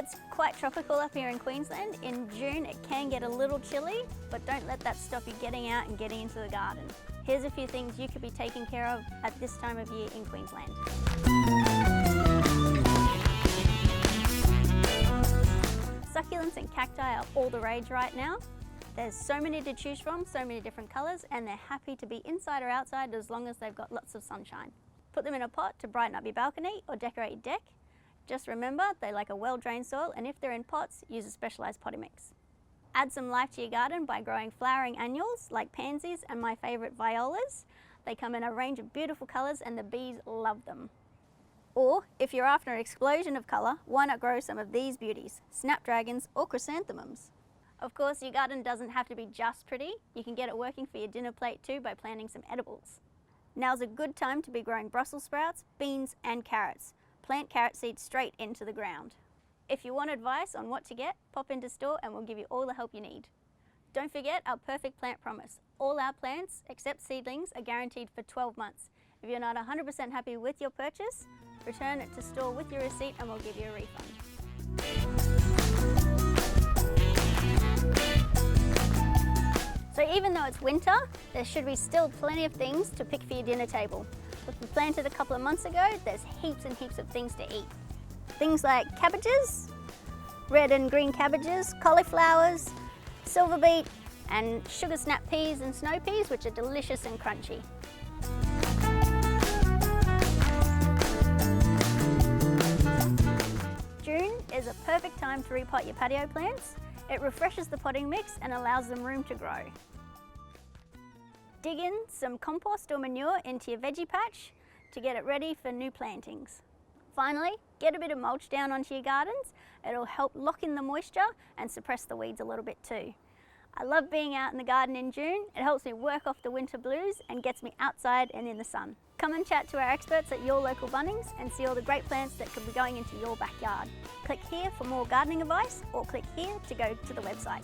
it's quite tropical up here in Queensland, in June it can get a little chilly, but don't let that stop you getting out and getting into the garden. Here's a few things you could be taking care of at this time of year in Queensland. Succulents and cacti are all the rage right now. There's so many to choose from, so many different colours, and they're happy to be inside or outside as long as they've got lots of sunshine. Put them in a pot to brighten up your balcony or decorate your deck. Just remember, they like a well-drained soil, and if they're in pots, use a specialised potting mix. Add some life to your garden by growing flowering annuals like pansies and my favourite violas. They come in a range of beautiful colours and the bees love them. Or, if you're after an explosion of colour, why not grow some of these beauties, snapdragons or chrysanthemums? Of course, your garden doesn't have to be just pretty. You can get it working for your dinner plate too by planting some edibles. Now's a good time to be growing Brussels sprouts, beans and carrots. Plant carrot seeds straight into the ground. If you want advice on what to get, pop into store and we'll give you all the help you need. Don't forget our perfect plant promise. All our plants, except seedlings, are guaranteed for 12 months. If you're not 100% happy with your purchase, return it to store with your receipt and we'll give you a refund. So even though it's winter, there should be still plenty of things to pick for your dinner table. If we planted a couple of months ago, there's heaps and heaps of things to eat. Things like cabbages, red and green cabbages, cauliflowers, silver beet, and sugar snap peas and snow peas, which are delicious and crunchy. June is a perfect time to repot your patio plants. It refreshes the potting mix and allows them room to grow. Dig in some compost or manure into your veggie patch to get it ready for new plantings. Finally, get a bit of mulch down onto your gardens. It'll help lock in the moisture and suppress the weeds a little bit too. I love being out in the garden in June. It helps me work off the winter blues and gets me outside and in the sun. Come and chat to our experts at your local Bunnings and see all the great plants that could be going into your backyard. Click here for more gardening advice or click here to go to the website.